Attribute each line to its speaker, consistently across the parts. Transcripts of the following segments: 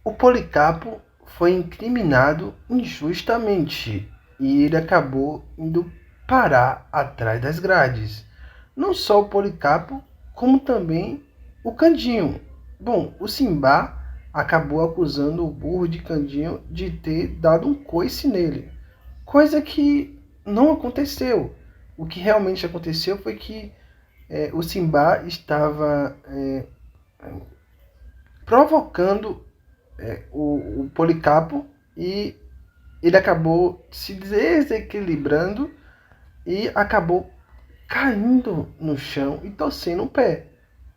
Speaker 1: O Policarpo foi incriminado injustamente e ele acabou indo parar atrás das grades. Não só o Policarpo, como também o Candinho. Bom, o Simba acabou acusando o burro de Candinho de ter dado um coice nele, coisa que não aconteceu. O que realmente aconteceu foi que o Simba estava provocando o Policarpo e ele acabou se desequilibrando e acabou caindo no chão e torcendo o pé.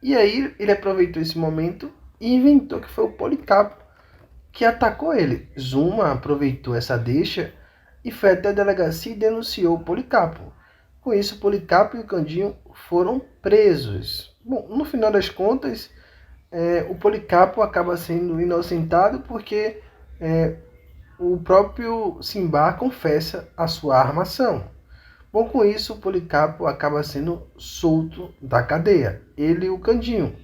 Speaker 1: E aí ele aproveitou esse momento e inventou que foi o Policarpo que atacou ele. Zuma aproveitou essa deixa e foi até a delegacia e denunciou o Policarpo. Com isso, o Policarpo e o Candinho foram presos. Bom, no final das contas, o Policarpo acaba sendo inocentado porque o próprio Simba confessa a sua armação. Bom, com isso, o Policarpo acaba sendo solto da cadeia. Ele e o Candinho.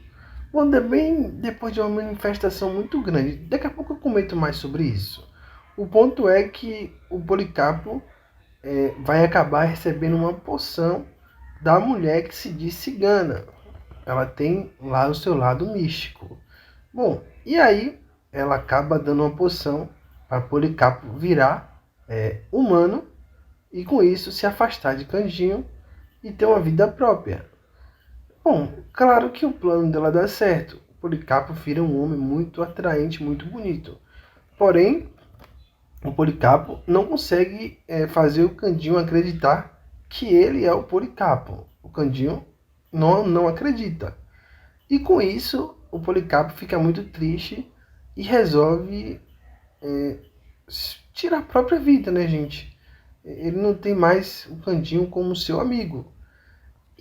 Speaker 1: Bom, também depois de uma manifestação muito grande. Daqui a pouco eu comento mais sobre isso. O ponto é que o Policarpo vai acabar recebendo uma poção da mulher que se diz cigana. Ela tem lá o seu lado místico. Bom, e aí ela acaba dando uma poção para Policarpo virar humano e com isso se afastar de Candinho e ter uma vida própria. Bom, claro que o plano dela dá certo. Policarpo vira um homem muito atraente, muito bonito. Porém, o Policarpo não consegue fazer o Candinho acreditar que ele é o Policarpo. O Candinho não acredita. E com isso, o Policarpo fica muito triste e resolve tirar a própria vida, né, gente? Ele não tem mais o Candinho como seu amigo.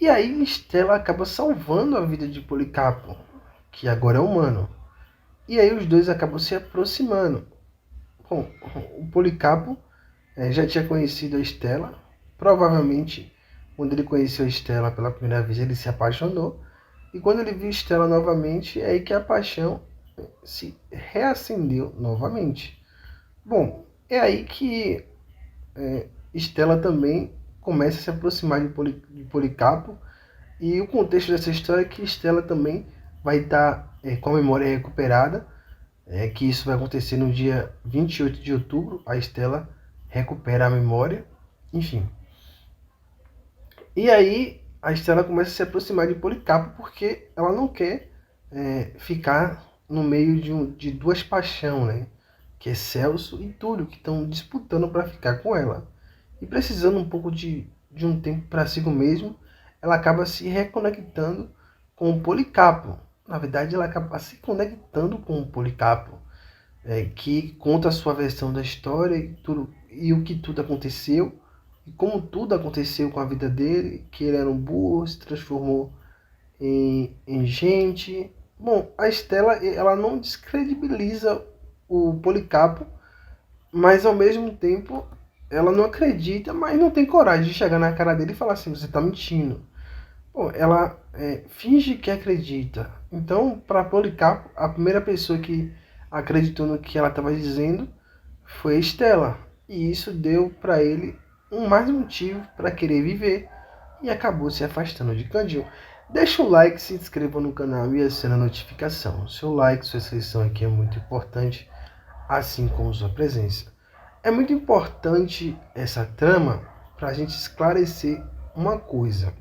Speaker 1: E aí Estela acaba salvando a vida de Policarpo, que agora é humano. E aí os dois acabam se aproximando. Bom, o Policarpo já tinha conhecido a Estela. Provavelmente, quando ele conheceu a Estela pela primeira vez, ele se apaixonou. E quando ele viu Estela novamente, é aí que a paixão se reacendeu novamente. Bom, é aí que Estela também começa a se aproximar de Policarpo. E o contexto dessa história é que Estela também vai estar com a memória recuperada, que isso vai acontecer no dia 28 de outubro. A Estela recupera a memória, enfim. E aí a Estela começa a se aproximar de Policarpo porque ela não quer ficar no meio de duas paixões, né? Que é Celso e Túlio, que estão disputando para ficar com ela. E precisando um pouco de um tempo para si mesmo, ela acaba se reconectando com o Policarpo. Na verdade, ela acaba se conectando com o Policarpo, que conta a sua versão da história e o que tudo aconteceu, e como tudo aconteceu com a vida dele, que ele era um burro, se transformou em gente. Bom, a Estela ela não descredibiliza o Policarpo, mas ao mesmo tempo ela não acredita, mas não tem coragem de chegar na cara dele e falar assim, você está mentindo. Bom, ela finge que acredita. Então, para Policarpo, a primeira pessoa que acreditou no que ela estava dizendo foi Estela. E isso deu para ele mais motivo para querer viver e acabou se afastando de Candinho. Deixa o like, se inscreva no canal e acione a notificação. Seu like, sua inscrição aqui é muito importante, assim como sua presença. É muito importante essa trama para a gente esclarecer uma coisa.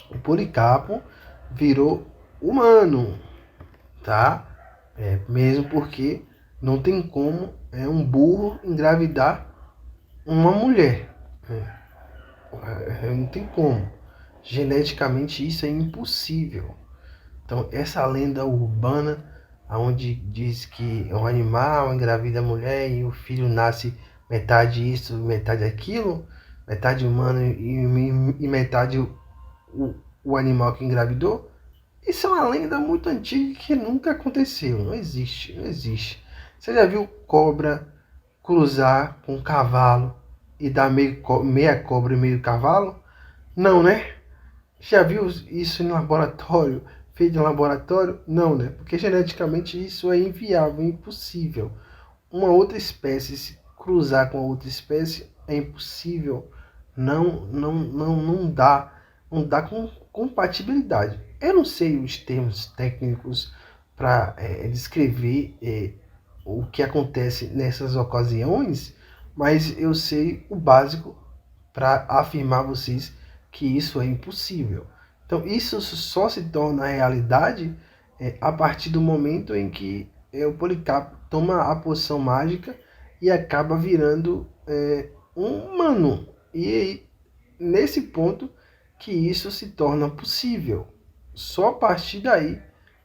Speaker 1: O Policarpo virou humano, tá? Mesmo porque não tem como um burro engravidar uma mulher. Não tem como. Geneticamente isso é impossível. Então essa lenda urbana, onde diz que um animal engravida a mulher e o filho nasce metade isso, metade aquilo, metade humano e metade o animal que engravidou, isso é uma lenda muito antiga que nunca aconteceu. Não existe, não existe. Você já viu cobra cruzar com um cavalo e dar meia cobra e meio cavalo? Não, né? Já viu isso em laboratório? feito em laboratório? Não, né? Porque geneticamente isso é inviável, impossível. Uma outra espécie se cruzar com a outra espécie é impossível. Não dá com compatibilidade. Eu não sei os termos técnicos para descrever o que acontece nessas ocasiões, mas eu sei o básico para afirmar a vocês que isso é impossível. Então, isso só se torna realidade a partir do momento em que o Policarpo toma a poção mágica e acaba virando um humano. E aí, nesse ponto que isso se torna possível. Só a partir daí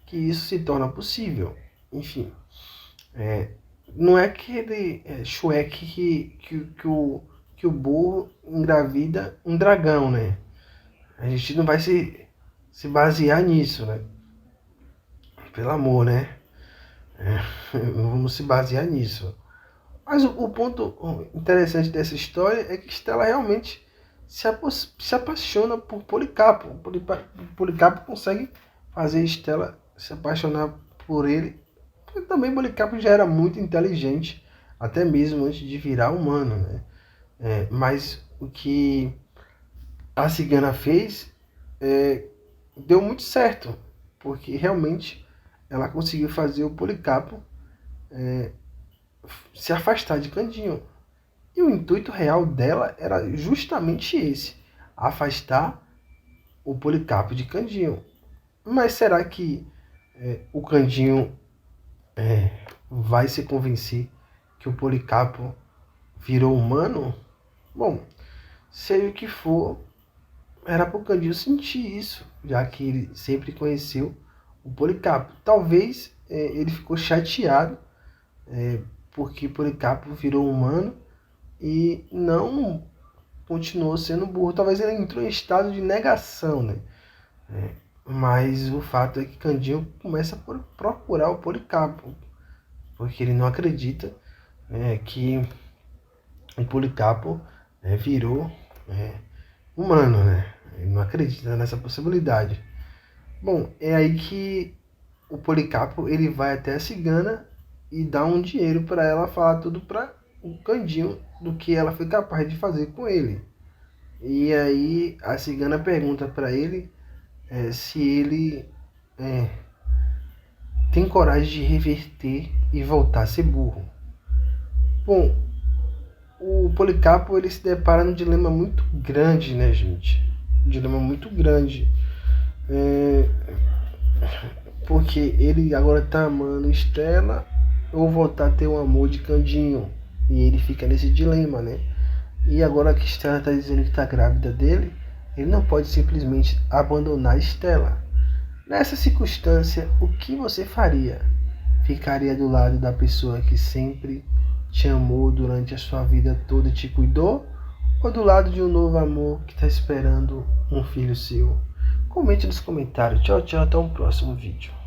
Speaker 1: que isso se torna possível. Enfim, não é aquele Shrek que o burro engravida um dragão, né? A gente não vai se basear nisso, né? Pelo amor, né? Não vamos se basear nisso. Mas o ponto interessante dessa história é que Stella realmente se apaixona por Policarpo. Policarpo consegue fazer Stella se apaixonar por ele. Porque também Policarpo já era muito inteligente, até mesmo antes de virar humano, né? Mas o que a cigana fez deu muito certo, porque realmente ela conseguiu fazer o Policarpo se afastar de Candinho. E o intuito real dela era justamente esse: afastar o Policarpo de Candinho. Mas será que o Candinho vai se convencer que o Policarpo virou humano? Bom, seja o que for, era para o Candinho sentir isso, já que ele sempre conheceu o Policarpo. Talvez ele ficou chateado porque Policarpo virou humano e não continuou sendo burro. Talvez ele entrou em estado de negação, né? Mas o fato é que Candinho começa a procurar o Policarpo, porque ele não acredita que o Policarpo virou humano, né? Ele não acredita nessa possibilidade. Bom, é aí que o Policarpo ele vai até a cigana e dá um dinheiro para ela falar tudo para o Candinho do que ela foi capaz de fazer com ele. E aí a cigana pergunta para ele se ele tem coragem de reverter e voltar a ser burro. Bom, o Policarpo ele se depara num dilema muito grande, né, gente? Um dilema muito grande. Porque ele agora tá amando Stella ou voltar a ter um amor de Candinho. E ele fica nesse dilema, né? E agora que Stella tá dizendo que tá grávida dele, ele não pode simplesmente abandonar Stella. Nessa circunstância, o que você faria? Ficaria do lado da pessoa que sempre te amou durante a sua vida toda e te cuidou? Ou do lado de um novo amor que está esperando um filho seu? Comente nos comentários. Tchau, tchau. Até o próximo vídeo.